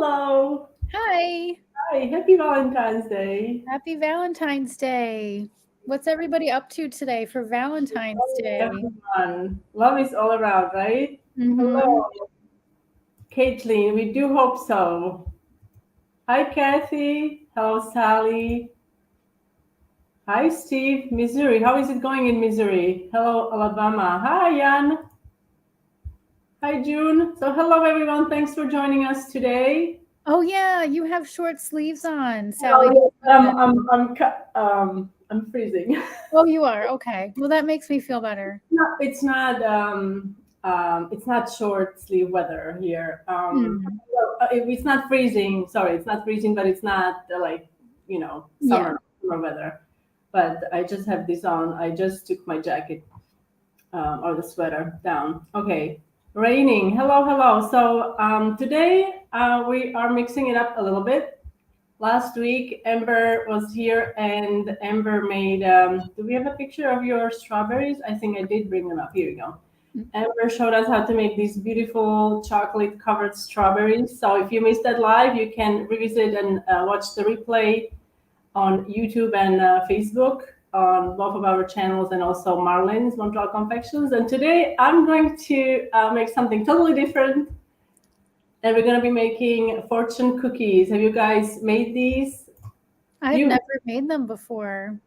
Hello. Hi. Hi. Happy Valentine's Day. Happy Valentine's Day. What's everybody up to today for Valentine's Day? Everyone. Love is all around, right? Mm-hmm. Hello. Caitlin, we do hope so. Hi, Kathy. Hello, Sally. Hi, Steve. Missouri. How is it going in Missouri? Hello, Alabama. Hi, Jan. Hi, June. So, hello, everyone. Thanks for joining us today. Oh yeah, you have short sleeves on, Oh, Sally. yes, I'm freezing. Oh, you are. Okay. Well, that makes me feel better. No, it's not short sleeve weather here. Hmm. Well, it's not freezing. Sorry, it's not freezing, but it's not like Yeah. summer weather. But I just have this on. I just took my jacket or the sweater down. Okay, raining. Hello, hello. So today we are mixing it up a little bit. Last week, Amber was here and Amber made. Do we have a picture of your strawberries? I think I did bring them up. Here we go. Amber showed us how to make these beautiful chocolate covered strawberries. So if you missed that live, you can revisit and watch the replay on YouTube and Facebook on both of our channels and also Marlin's Montreal Confections. And today I'm going to make something totally different and we're going to be making fortune cookies. Have you guys made these? I've You never made them before.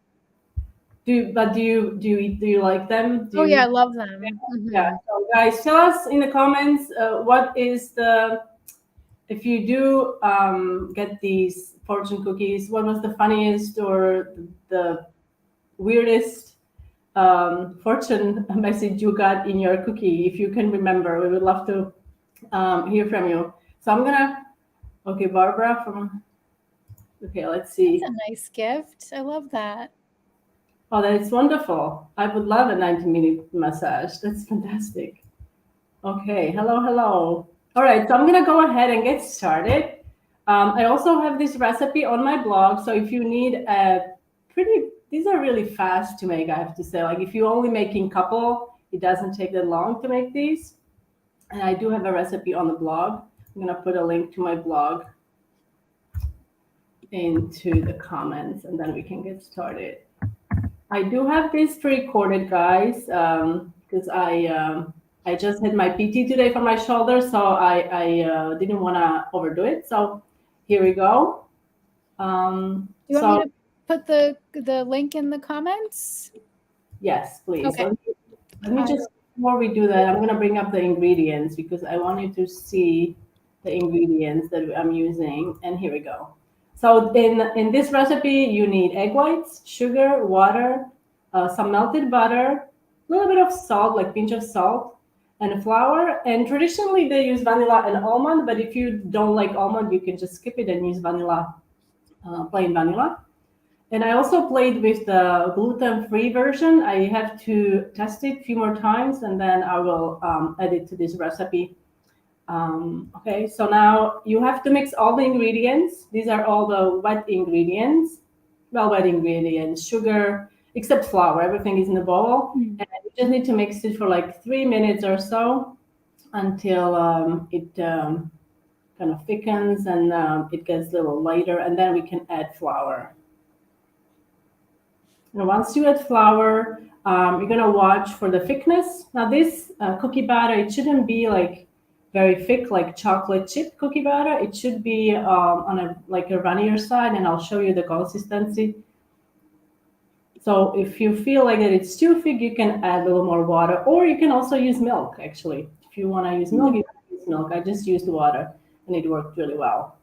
do you like them? Do Oh yeah, I you? love them. Yeah. Mm-hmm. So guys, tell us in the comments what is the if you do get these fortune cookies, what was the funniest or the weirdest fortune message you got in your cookie? If you can remember, we would love to hear from you. So I'm gonna. Okay, Barbara from. Okay, let's That's see. a nice gift. I love that. Oh, that's wonderful. I would love a 90-minute massage. That's fantastic. Okay, hello, hello. All right, so I'm gonna go ahead and get started. I also have this recipe on my blog, so if you need a these are really fast to make, I have to say. Like if you're only making couple, it doesn't take that long to make these. And I do have a recipe on the blog. I'm gonna put a link to my blog into the comments, and then we can get started. I do have this pre-recorded, guys, because I just had my PT today for my shoulder, so I didn't want to overdo it. So here we go. You want me So to put the link in the comments? yes, please. Okay. Let me I just before we do that, I'm gonna bring up the ingredients because I want you to see the ingredients that I'm using. And here we go. So in this recipe, you need egg whites, sugar, water, some melted butter, a little bit of salt, like pinch of salt, and flour. And traditionally they use vanilla and almond, but if you don't like almond, you can just skip it and use vanilla, plain vanilla. And I also played with the gluten-free version. I have to test it a few more times, and then I will add it to this recipe. Okay, so now you have to mix all the ingredients. These are all the wet ingredients, well, wet ingredients, sugar, except flour. Everything is in the bowl, Mm. and you just need to mix it for like 3 minutes or so until it kind of thickens and it gets a little lighter, and then we can add flour. And once you add flour, you're gonna watch for the thickness. Now this cookie batter, it shouldn't be like very thick, like chocolate chip cookie batter. It should be on a like a runnier side, and I'll show you the consistency. So if you feel like that it's too thick, you can add a little more water, or you can also use milk. Actually, if you want to use milk, you can use milk. I just used water, and it worked really well.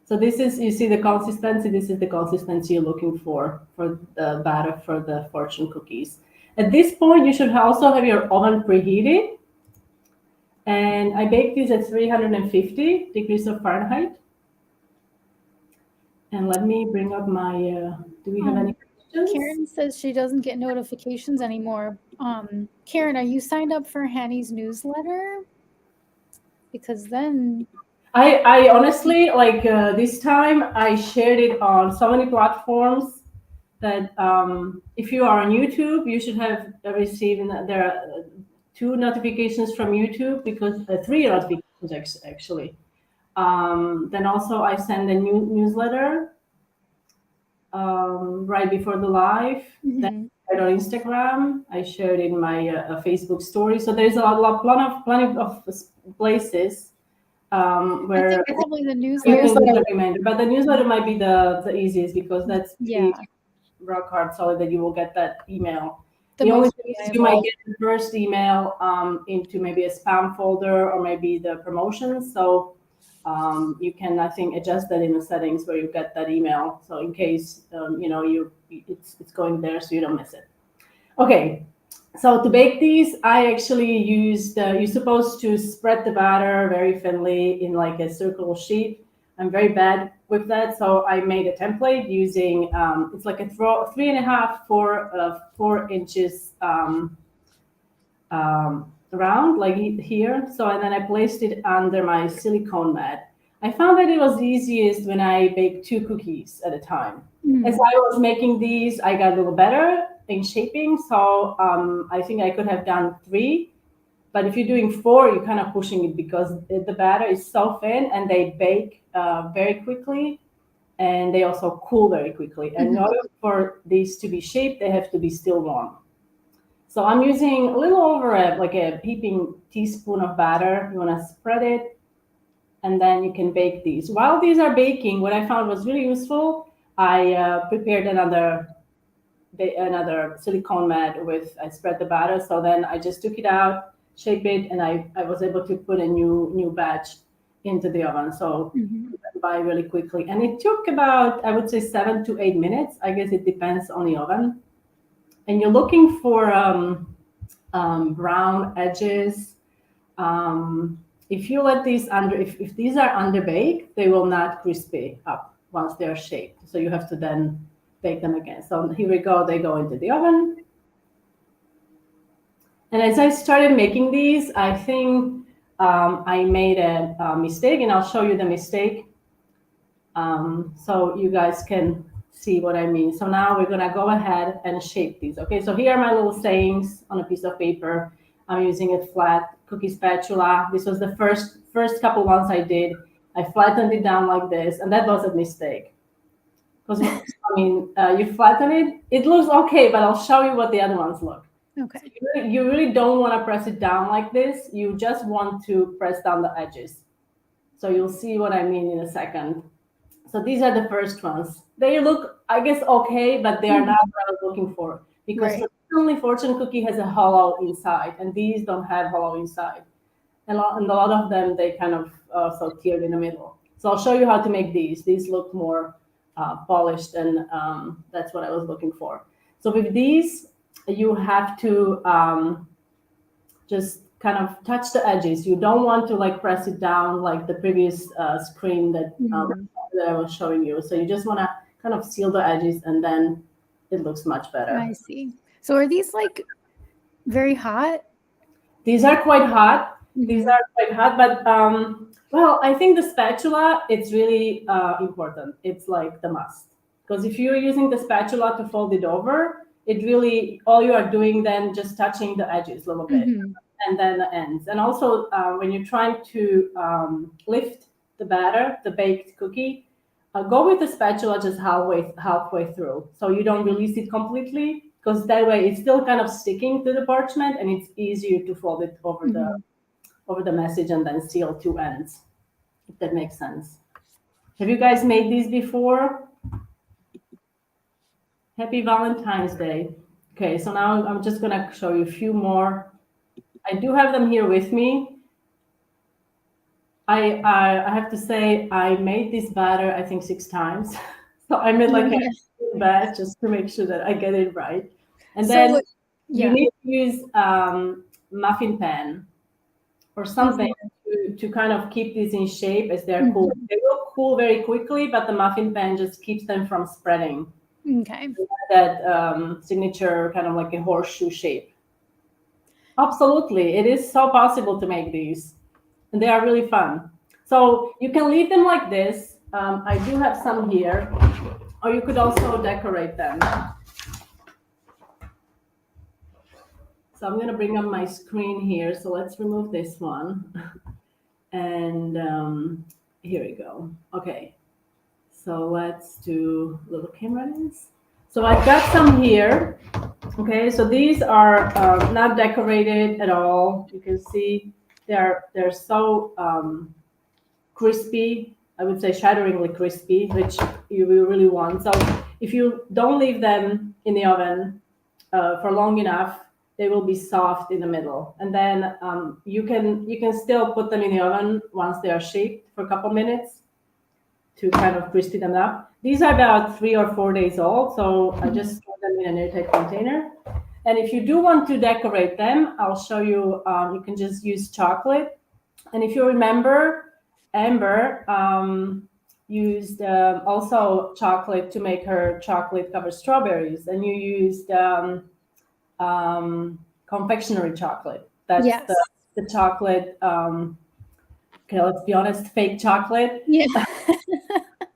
So this is, you see the consistency, this is the consistency you're looking for the batter for the fortune cookies. At this point, you should also have your oven preheated. And I baked these at 350 degrees of Fahrenheit. And let me bring up my, do we have any questions? Karen says she doesn't get notifications anymore. Karen, are you signed up for Hanny's newsletter? Because then I honestly, like this time, I shared it on so many platforms that if you are on YouTube, you should have received there are two notifications from YouTube because three notifications actually. Then also I send a new newsletter right before the live. Then I shared on Instagram. I shared in my Facebook story. So there's plenty of places I where think probably the you can newsletter. get a reminder. But the newsletter might be the easiest because that's Yeah. pretty rock hard solid that you will get that email. The The only most thing is you might reliable. get the first email into maybe a spam folder or maybe the promotions. So you can, I think, adjust that in the settings where you get that email. So in case it's going there, so you don't miss it. Okay, so to bake these, I actually used. You're supposed to spread the batter very thinly in like a circle sheet. I'm very bad with that, so I made a template using. It's like a 3.5, 4 inches round, like here. So and then I placed it under my silicone mat. I found that it was easiest when I baked 2 cookies at a time. As I was making these, I got a little better in shaping. So I think I could have done 3. But if you're doing 4, you're kind of pushing it because the batter is so thin and they bake very quickly and they also cool very quickly. And in order for these to be shaped, they have to be still warm. So I'm using a little over like a heaping teaspoon of batter. You want to spread it, and then you can bake these. While these are baking, what I found was really useful. I prepared another silicone mat with. I spread the batter, so then I just took it out, shape it, and I was able to put a new batch into the oven. So by really quickly, and it took about, I would say, 7 to 8 minutes. I guess it depends on the oven. And you're looking for brown edges. If you let these if these are underbaked, they will not crispy up once they're shaped. So you have to then bake them again. So here we go. They go into the oven. And as I started making these, I think I made a mistake, and I'll show you the mistake so you guys can see what I mean. So now we're gonna go ahead and shape these. Okay, so here are my little sayings on a piece of paper. I'm using a flat cookie spatula. This was the first couple ones I did. I flattened it down like this, and that was a mistake. Because I mean, you flatten it, it looks okay, but I'll show you what the other ones look. Okay. So you really don't want to press it down like this. You just want to press down the edges. So you'll see what I mean in a second. So these are the first ones. They look, I guess, okay, but they are not what I was looking for. Because traditionally, fortune cookie has a hollow inside, and these don't have hollow inside. And a lot of them, they kind of also tiered in the middle. So I'll show you how to make these. These look more polished, and that's what I was looking for. So with these, you have to just kind of touch the edges. You don't want to like press it down like the previous screen that I was showing you. So you just want to kind of seal the edges, and then it looks much better. I see. So are these like very hot? These are quite hot. These are quite hot, but well, I think the spatula, it's really important. It's like the must. Because if you're using the spatula to fold it over, it really, all you are doing then just touching the edges a little bit, and then the ends. And also when you're trying to lift the batter, the baked cookie, go with the spatula just halfway through. So you don't release it completely, because that way it's still kind of sticking to the parchment, and it's easier to fold it over the message and then seal 2 ends, if that makes sense. Have you guys made these before? Happy Valentine's Day. Okay, so now I'm just gonna show you a few more. I do have them here with me. I have to say I made this batter I think 6 times. So I made like a batch just to make sure that I get it right. And then you need to use muffin pan or something to kind of keep these in shape as they're cool. They will cool very quickly, but the muffin pan just keeps them from spreading. Okay. That signature kind of like a horseshoe shape. Absolutely, it is so possible to make these, and they are really fun. So you can leave them like this. I do have some here, or you could also decorate them. So I'm going to bring up my screen here. So let's remove this one. And here we go. Okay, so let's do little camera lens. So I've got some here. Okay, so these are not decorated at all. You can see they're so crispy. I would say shatteringly crispy, which you will really want. So if you don't leave them in the oven for long enough, they will be soft in the middle, and then you can still put them in the oven once they are shaped for a couple minutes to kind of crispy them up. These are about 3 or 4 days old, so I just store them in an airtight container. And if you do want to decorate them, I'll show you. You can just use chocolate, and if you remember, Amber used also chocolate to make her chocolate covered strawberries, and you used confectionery chocolate. That's Yes. the chocolate. Okay, let's be honest, fake chocolate. Yeah.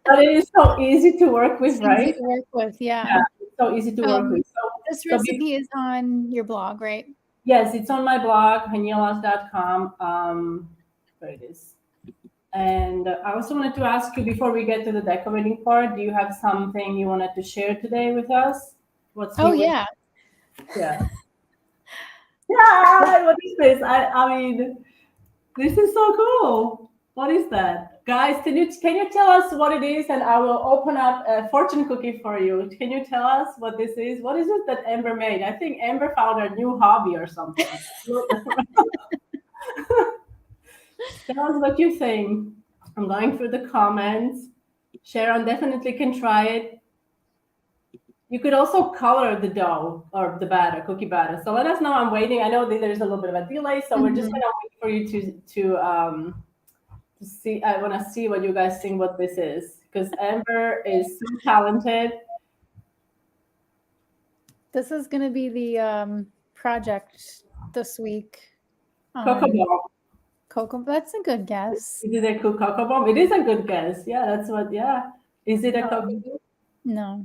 But it is so easy to work with, It's right? easy to work with, yeah. Yeah, it's so easy to work with. This So recipe is on your blog, right? yes, it's on my blog, hanilas.com. There it is. And I also wanted to ask you before we get to the decorating part, do you have something you wanted to share today with us? What's Oh new? yeah. Yeah. Yeah, what is this? I mean, this is so cool. What is that? Guys, can you tell us what it is, and I will open up a fortune cookie for you. Can you tell us what this is? What is it that Amber made? I think Amber found a new hobby or something. Tell us what you think. I'm going through the comments. Sharon definitely can try it. You could also color the dough or the batter, cookie batter. So let us know. I'm waiting. I know that there's a little bit of a delay, so we're just gonna wait for you to see. I want to see what you guys think what this is, because Amber is so talented. This is gonna be the project this week. Cocoa bomb. Cocoa. That's a good guess. Is it a cocoa bomb? It is a good guess. Yeah, that's what. Yeah. Is it a cocoa bomb? No.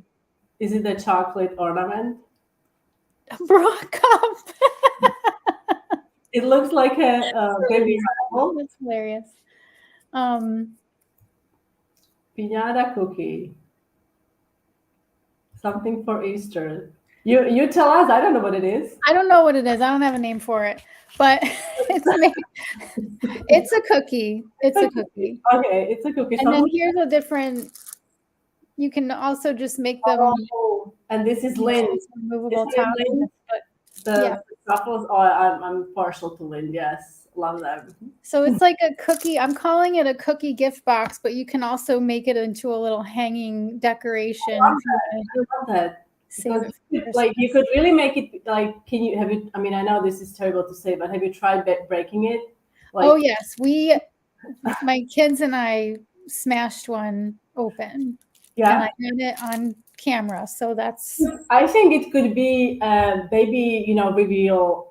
Is it a chocolate ornament? Brock up. It looks like a baby apple. That's hilarious. Piñata cookie. Something for Easter. You tell us. I don't know what it is. I don't know what it is. I don't have a name for it, but it's a cookie. It's a cookie. Okay, it's a cookie. And then here's a different. You can also just make them. Oh, and this is Lind. Removable top. The truffles. Oh, I'm partial to Lind. Yes, love them. So it's like a cookie. I'm calling it a cookie gift box, but you can also make it into a little hanging decoration. I love that. Like you could really make it like. Have you? I mean, I know this is terrible to say, but have you tried breaking it? Like, oh yes, my kids and I smashed one open. Yeah, and I had it on camera, so that's. I think it could be a baby, reveal.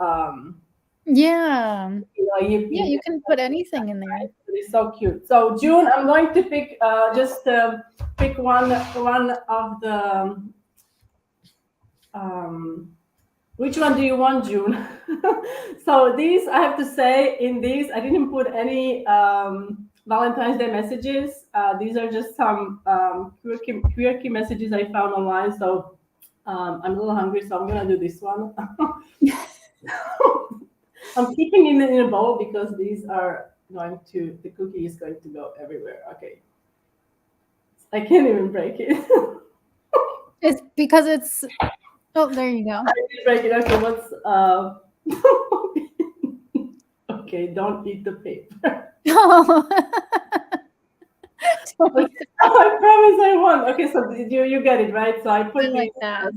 Yeah. You can put anything in there. It's so cute. So June, I'm going to pick pick one of the. Which one do you want, June? So these, I have to say, in these, I didn't put any Valentine's Day messages. These are just some quirky messages I found online. So I'm a little hungry, so I'm gonna do this one. I'm keeping it in a bowl because these are the cookie is going to go everywhere. Okay. I can't even break it. It's because it's. Oh, there you go. I did break it. Okay, what's okay, don't eat the paper. Oh. I promise I won. Okay, so you get it, right? So I put like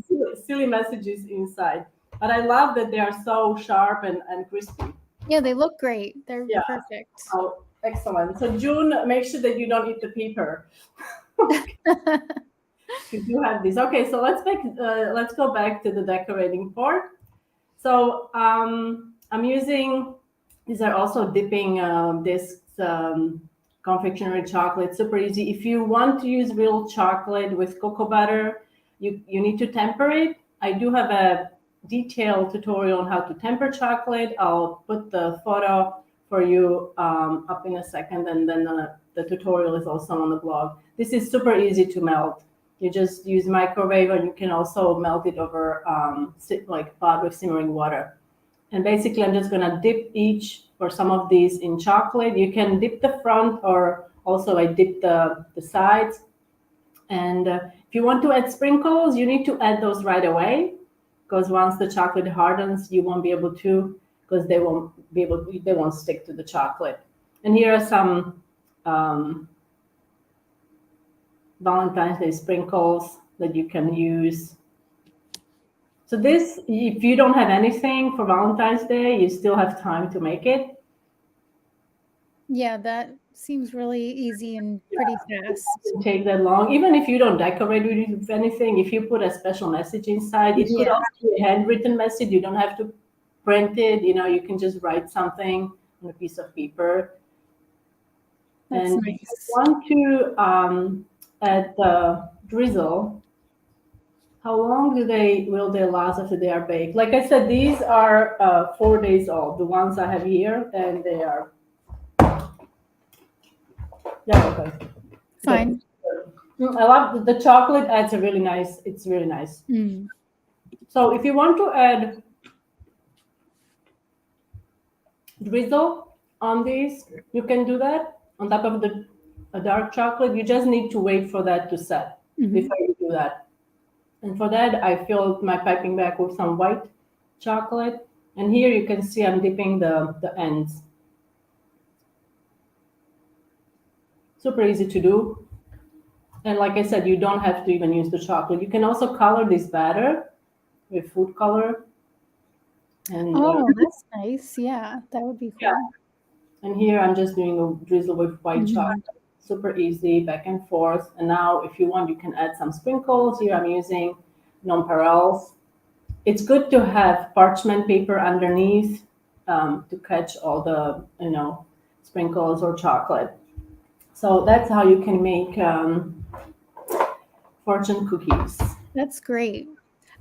these silly messages inside. But I love that they are so sharp and crispy. Yeah, they look great. They're perfect. Oh, excellent. So June, make sure that you don't eat the paper. You do have this. Okay, so let's go back to the decorating part. So I'm using, these are also dipping discs, confectionery chocolate, super easy. If you want to use real chocolate with cocoa butter, you need to temper it. I do have a detailed tutorial on how to temper chocolate. I'll put the photo for you up in a second, and then the tutorial is also on the blog. This is super easy to melt. You just use microwave, and you can also melt it over like pot with simmering water. And basically, I'm just gonna dip each or some of these in chocolate. You can dip the front, or also I dip the sides. And if you want to add sprinkles, you need to add those right away, because once the chocolate hardens, you won't be able to, because they won't stick to the chocolate. And here are some Valentine's Day sprinkles that you can use. So this, if you don't have anything for Valentine's Day, you still have time to make it. Yeah, that seems really easy and pretty fast. It doesn't take that long. Even if you don't decorate with anything, if you put a special message inside, it could also be a handwritten message. You don't have to print it. You can just write something on a piece of paper. That's and nice. if you want to add the drizzle, how long will they last after they are baked? Like I said, these are 4 days old, the ones I have here, and they are, okay. Fine. I love the chocolate. Adds it's really nice. Mm. So if you want to add drizzle on these, you can do that on top of the dark chocolate. You just need to wait for that to set before you do that. And for that, I filled my piping bag with some white chocolate. And here you can see I'm dipping the ends. Super easy to do. And like I said, you don't have to even use the chocolate. You can also color this batter with food color. And that's nice. Yeah, that would be cool. Yeah. And here I'm just doing a drizzle with white chocolate. Super easy, back and forth. And now if you want, you can add some sprinkles. Here I'm using nonpareils. It's good to have parchment paper underneath to catch all the sprinkles or chocolate. So that's how you can make fortune cookies. That's great.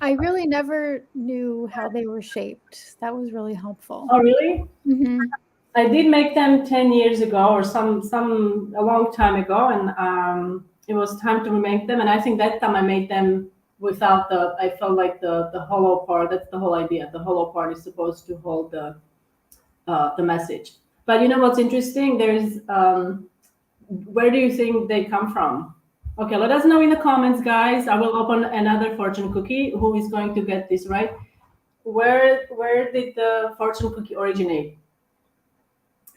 I really never knew how they were shaped. That was really helpful. Oh, really? Mm-hmm. I did make them 10 years ago, or a long time ago, and it was time to remake them. And I think that time I made them without I felt like the hollow part. That's the whole idea. The hollow part is supposed to hold the message. But you know what's interesting? There's where do you think they come from? Okay, let us know in the comments, guys. I will open another fortune cookie. Who is going to get this right? Where did the fortune cookie originate?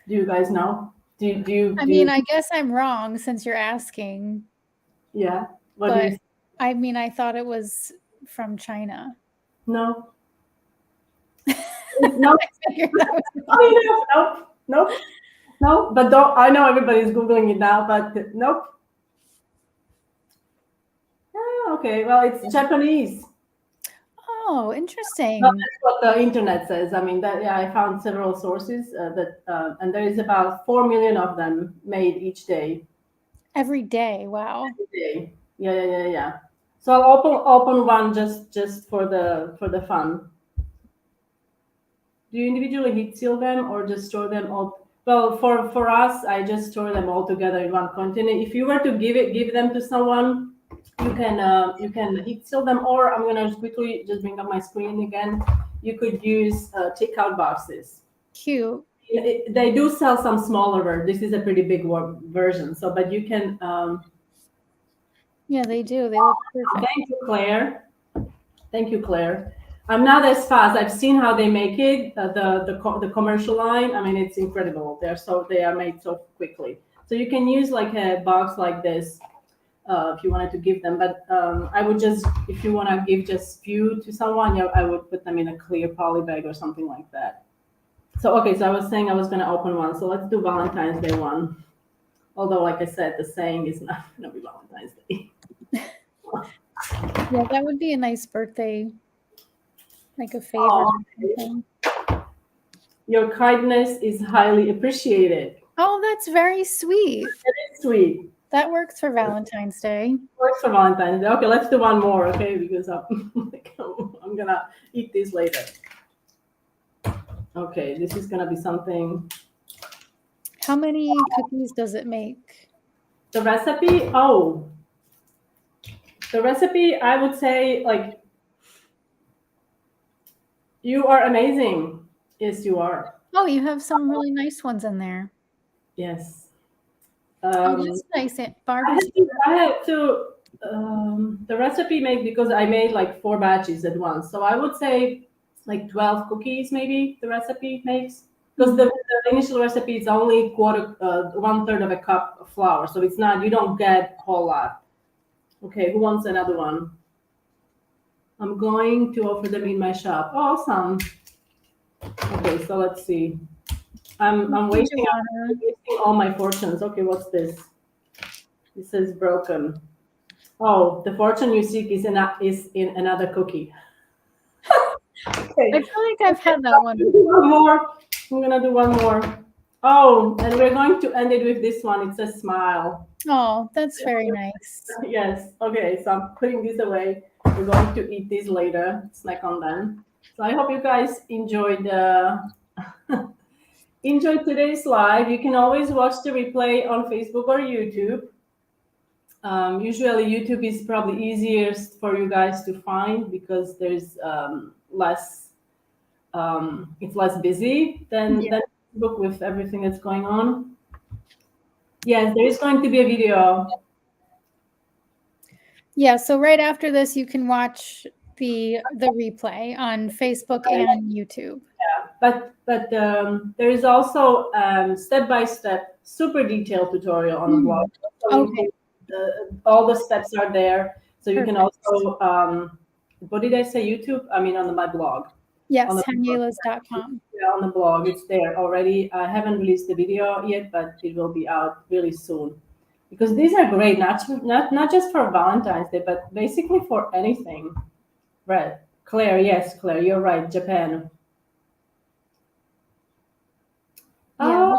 Do you guys know? I guess I'm wrong since you're asking. Yeah. But I thought it was from China. No. No. No. But I know everybody's Googling it now, but nope. Oh, okay. Well, it's Japanese. Oh, interesting. Well, that's what the internet says. I mean, I found several sources and there is about 4 million of them made each day. Every day. Wow. Every day. Yeah. So I'll open one just for the fun. Do you individually heat seal them or just store them all? Well, for us, I just store them all together in one container. If you were to give them to someone, you can heat seal them, or I'm gonna quickly just bring up my screen again. You could use takeout boxes. Cute. They do sell some smaller version. This is a pretty big version. So, but you can. Yeah, they do. They look perfect. Thank you, Claire. I'm not as fast. I've seen how they make it. The commercial line. I mean, it's incredible. They are made so quickly. So you can use like a box like this. If you wanted to give them, but I would just, if you want to give just few to someone, I would put them in a clear poly bag or something like that. So, okay, so I was saying I was going to open one. So let's do Valentine's Day one. Although, like I said, the saying is not going to be Valentine's Day. Yeah, that would be a nice birthday, like a favor. Oh, your kindness is highly appreciated. Oh, that's very sweet. That is sweet. That works for Valentine's Day. Works for Valentine's Day. Okay, let's do one more, okay? Because I'm gonna eat this later. Okay, this is gonna be something How many cookies does it make? The recipe? Oh, the recipe, I would say, like, you are amazing. Yes, you are. Oh, you have some really nice ones in there. Yes. Oh, that's nice. I Barbie's. had to the recipe made because I made like 4 batches at once. So I would say like 12 cookies maybe the recipe makes. Because the initial recipe is only 1/3 of a cup of flour. So it's not, you don't get a whole lot. Okay, who wants another one? I'm going to offer them in my shop. Awesome. Okay, so let's see. I'm wasting all my fortunes. Okay, what's this? This is broken. Oh, the fortune you seek is in another cookie. Okay. I feel like I've had that one. One more. I'm gonna do one more. Oh, and we're going to end it with this one. It says smile. Oh, that's very nice. Yes. Okay, so I'm putting this away. We're going to eat these later. Snack on them. So I hope you guys enjoyed enjoyed today's live. You can always watch the replay on Facebook or YouTube. Usually YouTube is probably easiest for you guys to find because there's less it's less busy than Facebook with everything that's going on. Yes, there is going to be a video. Yeah, so right after this you can watch the replay on Facebook and YouTube. Yeah, but there is also step-by-step super detailed tutorial on the blog. So Okay. All the steps are there. So you can also what did I say? YouTube? I mean on my blog. Yes, henyelas.com. Yeah, on the blog, it's there already. I haven't released the video yet, but it will be out really soon. Because these are great, not just for Valentine's Day, but basically for anything. Right, Claire? Yes, Claire, you're right. Japan. Yeah,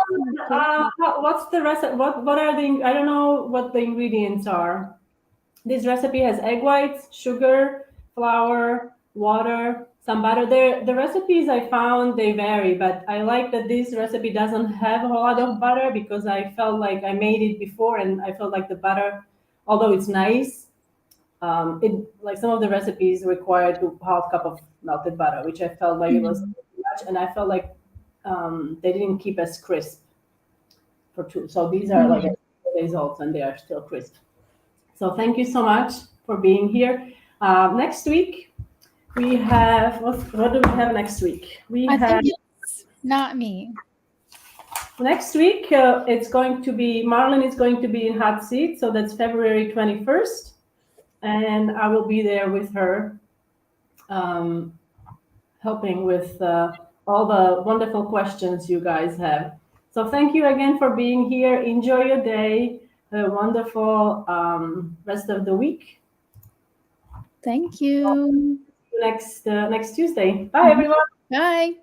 what's the recipe? What are the? I don't know what the ingredients are. This recipe has egg whites, sugar, flour, water, some butter. The recipes I found, they vary, but I like that this recipe doesn't have a whole lot of butter because I felt like I made it before and I felt like the butter, although it's nice, it like some of the recipes required 1/2 cup of melted butter, which I felt like it was too much, and I felt like they didn't keep as crisp for two. So these are like days old and they are still crisp. So thank you so much for being here. Next week we have what do we have next week? I think it's not me. Next week it's going to be Marlon is going to be in hot seat, so that's February 21st, and I will be there with her, helping with all the wonderful questions you guys have. So thank you again for being here. Enjoy your day. A wonderful rest of the week. Thank you. Next Tuesday. Bye, everyone. Bye.